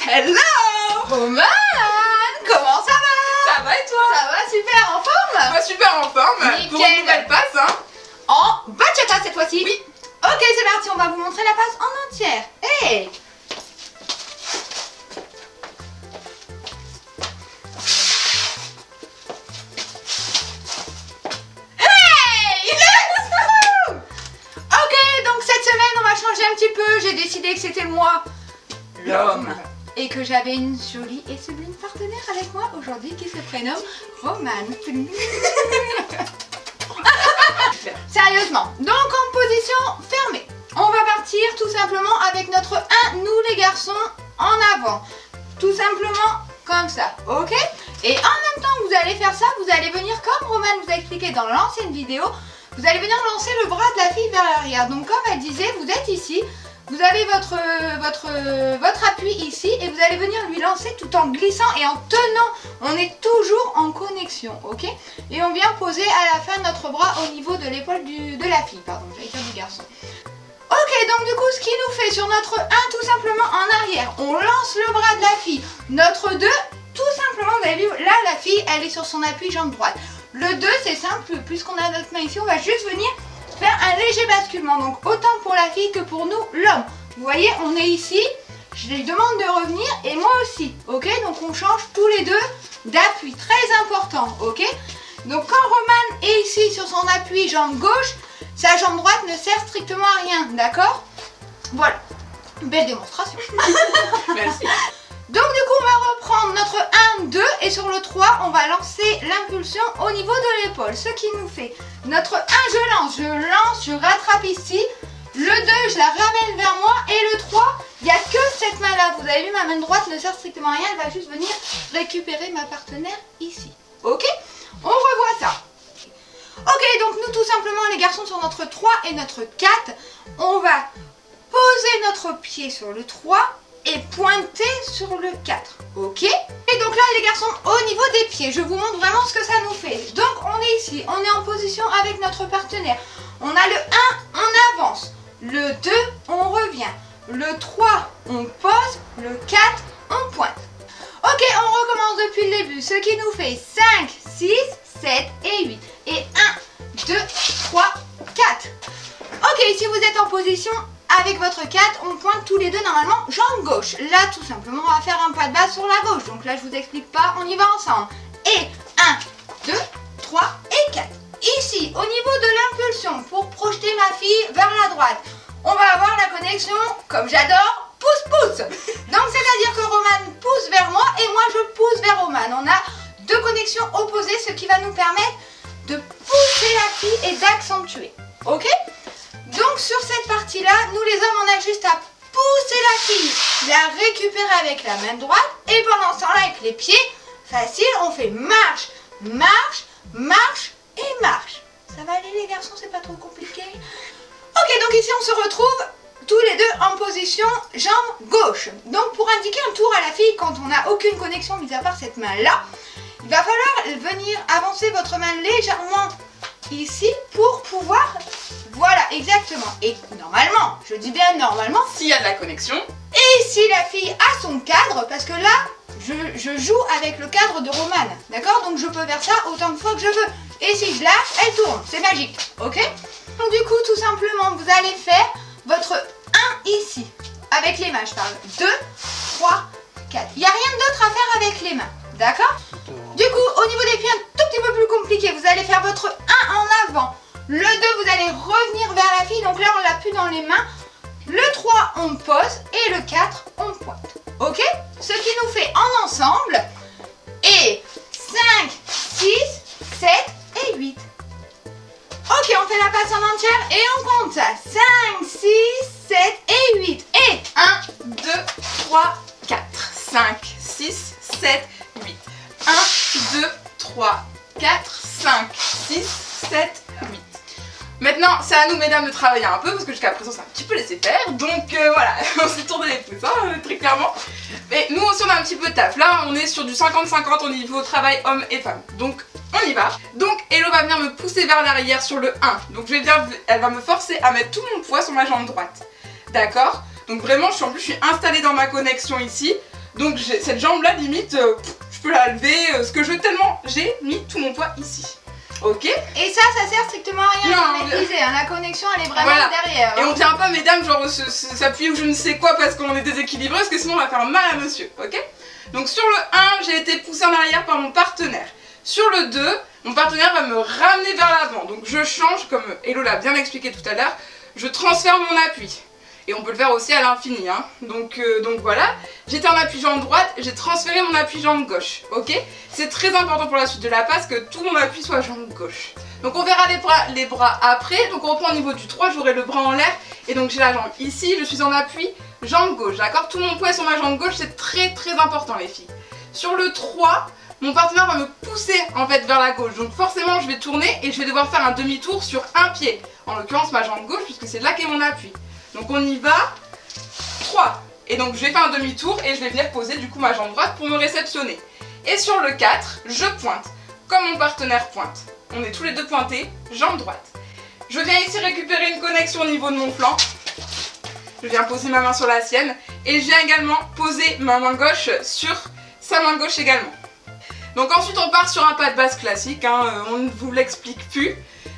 Hello Roman, comment ça va? Ça va et toi? Ça va super, en forme? Moi super en forme. Nickel. Pour une nouvelle passe, hein. En bachata cette fois-ci? Oui. Ok, c'est parti, on va vous montrer la passe en entière. Hey! Ok, donc cette semaine on va changer un petit peu. J'ai décidé que c'était moi, l'homme, et que j'avais une jolie et sublime partenaire avec moi aujourd'hui qui se prénomme Roman. Sérieusement, donc en position fermée, on va partir tout simplement avec notre 1, nous les garçons, en avant. Tout simplement comme ça, ok? Et en même temps que vous allez faire ça, vous allez venir, comme Roman vous a expliqué dans l'ancienne vidéo, vous allez venir lancer le bras de la fille vers l'arrière. Donc comme elle disait, vous êtes ici, vous avez votre appui ici et vous allez venir lui lancer tout en glissant et en tenant. On est toujours en connexion, ok? Et on vient poser à la fin notre bras au niveau de l'épaule de la fille, pardon, j'allais dire du garçon. Ok, donc du coup, ce qui nous fait sur notre 1, tout simplement en arrière, on lance le bras de la fille. Notre 2, tout simplement, vous avez vu, là, la fille, elle est sur son appui jambe droite. Le 2, c'est simple, puisqu'on a notre main ici, on va juste venir faire un léger basculement. Donc, autant pour la fille que pour nous, l'homme. Vous voyez, on est ici, je lui demande de revenir, et moi aussi, ok? Donc, on change tous les deux d'appui, très important, ok? Donc, quand Roman est ici sur son appui jambe gauche, sa jambe droite ne sert strictement à rien, d'accord? Voilà, belle démonstration. Merci. Donc du coup on va reprendre notre 1, 2 et sur le 3 on va lancer l'impulsion au niveau de l'épaule. Ce qui nous fait notre 1 je rattrape ici. Le 2 je la ramène vers moi et le 3 il n'y a que cette main là. Vous avez vu ma main droite ne sert strictement à rien. Elle va juste venir récupérer ma partenaire ici. Ok? On revoit ça. Ok, donc nous tout simplement les garçons sur notre 3 et notre 4, on va poser notre pied sur le 3 et pointer sur le 4, ok? Et donc là les garçons, au niveau des pieds, je vous montre vraiment ce que ça nous fait. Donc on est ici, on est en position avec notre partenaire. On a le 1, on avance. Le 2, on revient. Le 3, on pose. Le 4, on pointe. Ok, on recommence depuis le début. Ce qui nous fait 5, 6, 7 et 8. Et 1, 2, 3, 4. Ok, si vous êtes en position avec votre 4, on pointe tous les deux normalement jambe gauche. Là, tout simplement, on va faire un pas de base sur la gauche. Donc là, je vous explique pas, on y va ensemble. Et 1, 2, 3 et 4. Ici, au niveau de l'impulsion, pour projeter ma fille vers la droite, on va avoir la connexion, comme j'adore, pouce-pouce. Donc, c'est-à-dire que Roman pousse vers moi et moi, je pousse vers Roman. On a deux connexions opposées, ce qui va nous permettre de pousser la fille et d'accentuer. Ok? Donc sur cette partie-là, nous les hommes, on a juste à pousser la fille, la récupérer avec la main droite et pendant ce temps-là, avec les pieds, facile, on fait marche, marche, marche et marche. Ça va aller les garçons, c'est pas trop compliqué? Ok, donc ici on se retrouve tous les deux en position jambe gauche. Donc pour indiquer un tour à la fille quand on n'a aucune connexion mis à part cette main-là, il va falloir venir avancer votre main légèrement ici pour pouvoir... Voilà, exactement. Et normalement, je dis bien normalement, S'il y a de la connexion. et si la fille a son cadre, parce que là, je joue avec le cadre de Roman, d'accord? Donc je peux faire ça autant de fois que je veux. Et si je lâche, elle tourne, c'est magique, ok? Donc du coup, tout simplement, vous allez faire votre 1 ici, avec les mains, je parle. 2, 3, 4. Il n'y a rien d'autre à faire avec les mains, d'accord? Du coup, au niveau des pieds, un tout petit peu plus compliqué, vous allez faire votre 1 en avant. Le 2, vous allez revenir vers la fille, donc là on l'a plus dans les mains. Le 3, on pose et le 4, on pointe. Ok? Ce qui nous fait en ensemble et 5, 6, 7 et 8. Ok, on fait la passe en entière et on compte ça. 5, 6, 7 et 8. Et 1, 2, 3, 4, 5, 6, 7, 8. 1, 2, 3, 4, 5, 6, 7, 8. Maintenant, c'est à nous, mesdames, de travailler un peu parce que jusqu'à présent, c'est un petit peu laissé faire. Donc voilà, on s'est tourné les pouces, hein, très clairement. Mais nous aussi, on a un petit peu de taf. Là, on est sur du 50-50 au niveau travail homme et femme. Donc, on y va. Donc, Hello va venir me pousser vers l'arrière sur le 1. Donc, elle va me forcer à mettre tout mon poids sur ma jambe droite. D'accord? Donc, vraiment, en plus, je suis installée dans ma connexion ici. Donc cette jambe-là, limite, je peux la lever, ce que je veux tellement j'ai mis tout mon poids ici. Ok. Et ça sert strictement à rien à maîtriser, hein. La connexion elle est vraiment derrière. Et on vient pas, mesdames, genre s'appuyer ou je ne sais quoi parce qu'on est déséquilibré, parce que sinon on va faire mal à monsieur, ok. Donc sur le 1, j'ai été poussée en arrière par mon partenaire. Sur le 2, mon partenaire va me ramener vers l'avant. Donc je change, comme Hello l'a bien expliqué tout à l'heure, je transfère mon appui. Et on peut le faire aussi à l'infini, hein. Donc voilà, j'étais en appui jambe droite, j'ai transféré mon appui jambe gauche, ok. C'est très important pour la suite de la passe que tout mon appui soit jambe gauche. Donc on verra les bras après, donc on reprend au niveau du 3, j'aurai le bras en l'air, et donc j'ai la jambe ici, je suis en appui jambe gauche, d'accord. Tout mon poids est sur ma jambe gauche, c'est très important les filles. Sur le 3, mon partenaire va me pousser en fait vers la gauche, donc forcément je vais tourner et je vais devoir faire un demi-tour sur un pied, en l'occurrence ma jambe gauche, puisque c'est là qu'est mon appui. Donc on y va, 3. Et donc je vais faire un demi-tour et je vais venir poser du coup ma jambe droite pour me réceptionner. Et sur le 4, je pointe, comme mon partenaire pointe. On est tous les deux pointés, jambe droite. Je viens ici récupérer une connexion au niveau de mon flanc. Je viens poser ma main sur la sienne. Et je viens également poser ma main gauche sur sa main gauche également. Donc ensuite on part sur un pas de base classique, hein, on ne vous l'explique plus.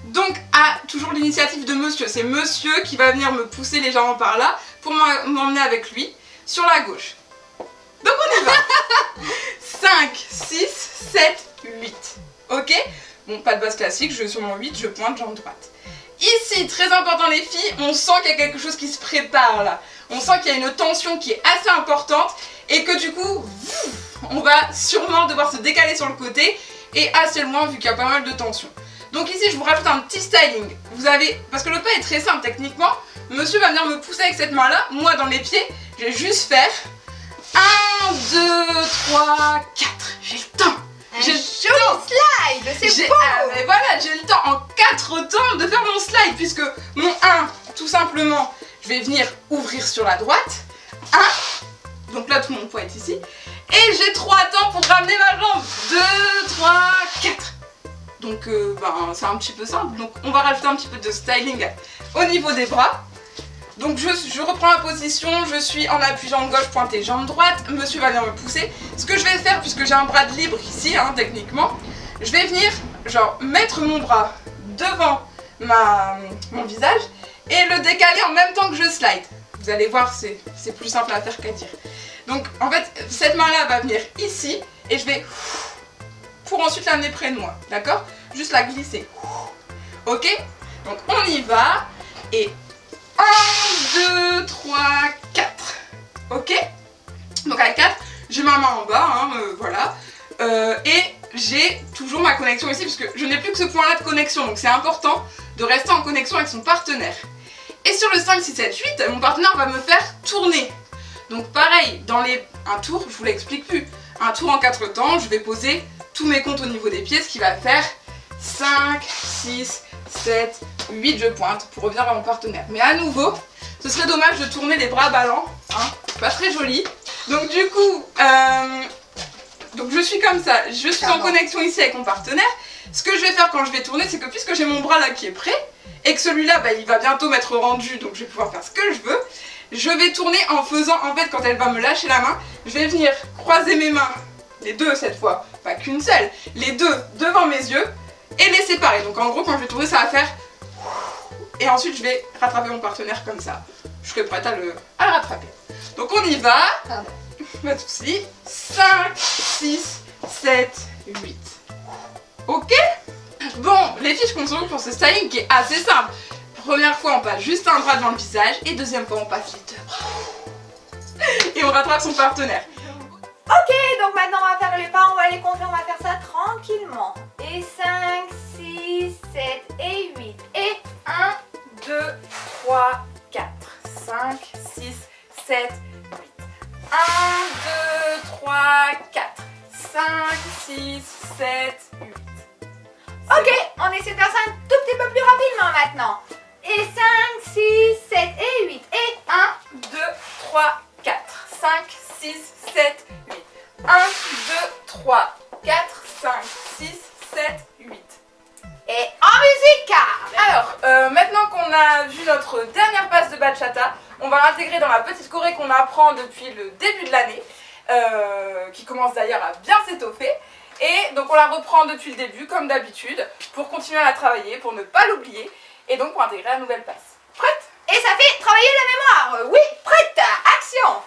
Donc toujours l'initiative de monsieur, c'est monsieur qui va venir me pousser légèrement par là pour m'emmener avec lui sur la gauche. Donc on y va. 5, 6, 7, 8. Ok. Bon, pas de base classique, je suis sur mon 8, je pointe jambe droite. Ici, très important les filles, on sent qu'il y a quelque chose qui se prépare là. On sent qu'il y a une tension qui est assez importante et que du coup, on va sûrement devoir se décaler sur le côté et assez loin vu qu'il y a pas mal de tension. Donc ici je vous rajoute un petit styling. Vous avez, parce que le pas est très simple techniquement, monsieur va venir me pousser avec cette main là, moi dans les pieds, je vais juste faire 1, 2, 3, 4, j'ai le temps. J'ai le slide, c'est beau. Mais voilà, j'ai le temps en 4 temps de faire mon slide puisque mon 1, tout simplement, je vais venir ouvrir sur la droite, 1, donc là tout mon poids est ici, et j'ai 3 temps pour ramener ma jambe, 2, 3, 4. Donc c'est un petit peu simple, donc on va rajouter un petit peu de styling au niveau des bras. Donc je reprends la position, je suis en appui jambe gauche pointée jambe droite, monsieur va venir me pousser. Ce que je vais faire, puisque j'ai un bras de libre ici, hein, techniquement, je vais venir genre mettre mon bras devant mon visage et le décaler en même temps que je slide. Vous allez voir, c'est plus simple à faire qu'à dire. Donc en fait, cette main-là va venir ici et je vais... pour ensuite l'amener près de moi, d'accord? Juste la glisser. Ok? Donc on y va. Et 1, 2, 3, 4. Ok? Donc à 4, j'ai ma main en bas, hein, voilà. Et j'ai toujours ma connexion ici, parce que je n'ai plus que ce point-là de connexion. Donc c'est important de rester en connexion avec son partenaire. Et sur le 5, 6, 7, 8, mon partenaire va me faire tourner. Donc pareil, un tour, je vous l'explique plus. Un tour en 4 temps, je vais poser tous mes comptes au niveau des pieds, ce qui va faire 5, 6, 7, 8, je pointe pour revenir à mon partenaire. Mais à nouveau, ce serait dommage de tourner les bras ballants, hein, pas très joli. Donc du coup, donc je suis comme ça, je suis en connexion ici avec mon partenaire. Ce que je vais faire quand je vais tourner, c'est que puisque j'ai mon bras là qui est prêt, et que celui-là, il va bientôt m'être rendu, donc je vais pouvoir faire ce que je veux, je vais tourner en faisant, en fait, quand elle va me lâcher la main, je vais venir croiser mes mains, les deux cette fois, pas qu'une seule, les deux devant mes yeux, et les séparer. Donc en gros, quand je vais tourner, ça va faire... Et ensuite, je vais rattraper mon partenaire comme ça. Je serai prête à le rattraper. Donc on y va. Pas de soucis. 5, 6, 7, 8. Ok? Bon, les filles, je compte sur vous pour ce styling qui est assez simple. Première fois, on passe juste un bras devant le visage. Et deuxième fois, on passe les deux bras. Et on rattrape son partenaire. Ok, donc maintenant on va faire les pas, on va les compter, on va faire ça tranquillement. Et 5, 6, 7 et 8. Et 1, 2, 3, 4, 5, 6, 7, 8. 1, 2, 3, 4, 5, 6, 7, 8. Ok, on essaie de faire ça un tout petit peu plus rapidement maintenant. Et 5, 6, 7 et 8. Et 1, 2, 3, 4, 5, 6, 7, 8. 1, 2, 3, 4, 5, 6, 7, 8. Et en musique! Alors, maintenant qu'on a vu notre dernière passe de bachata, on va l'intégrer dans la petite choré qu'on apprend depuis le début de l'année. qui commence d'ailleurs à bien s'étoffer. Et donc on la reprend depuis le début comme d'habitude pour continuer à la travailler, pour ne pas l'oublier et donc pour intégrer la nouvelle passe. Prête? Et ça fait travailler la mémoire. Oui, prête, action.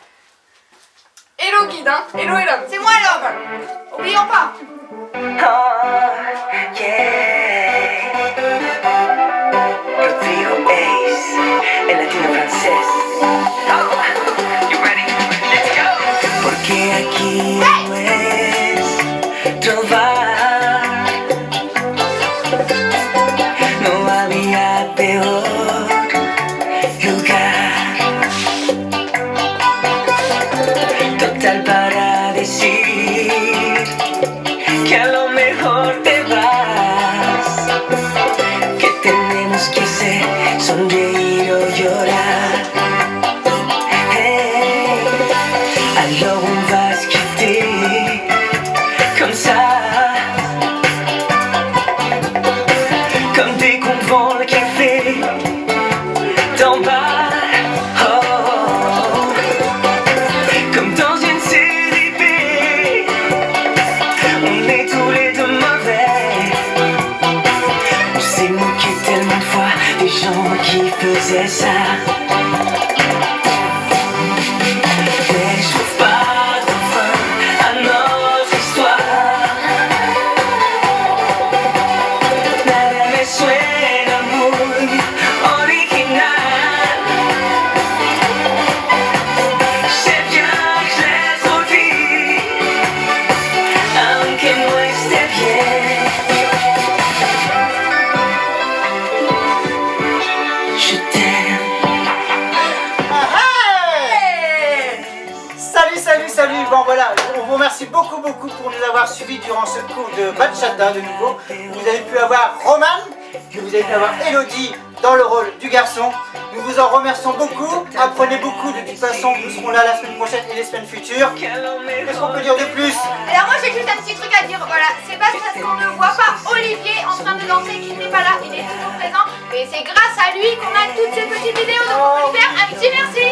Hello guide, hein? Hello et l'homme. C'est moi l'homme. Oublions pas. Oh, yeah. Rodrigo Ace, el latino francés. Oh, you ready? Let's go. Porque aquí no es trovar. No había peor lugar. Total para decir que a lo mejor te vas, que tenemos que hacer, sonreír o llorar. Hey, alors on va se quitter comme ça, comme dès qu'on vend le café d'en bas. Oh, comme dans une série B, on est tous les deux mauvais. On s'est moqué tellement de fois des gens qui faisaient ça. Mais je trouve pas de fin à notre histoire. Nada me suena muy original. Sé bien que je trop dit, aunque no esté bien. Je t'aime. Salut. Bon voilà, on vous remercie beaucoup pour nous avoir suivis durant ce cours de bachata de nouveau. Vous avez pu avoir Roman, vous avez pu avoir Elodie dans le rôle du garçon. Nous vous en remercions beaucoup. Apprenez beaucoup, de toute façon nous serons là la semaine prochaine et les semaines futures. Qu'est-ce qu'on peut dire de plus? Alors moi j'ai juste un petit truc à dire, voilà, c'est pas parce qu'on ne voit pas Olivier en train de danser qu'il n'est pas là, il est toujours présent, et c'est grâce à lui qu'on a toutes ces petites vidéos, donc on peut lui faire un petit merci.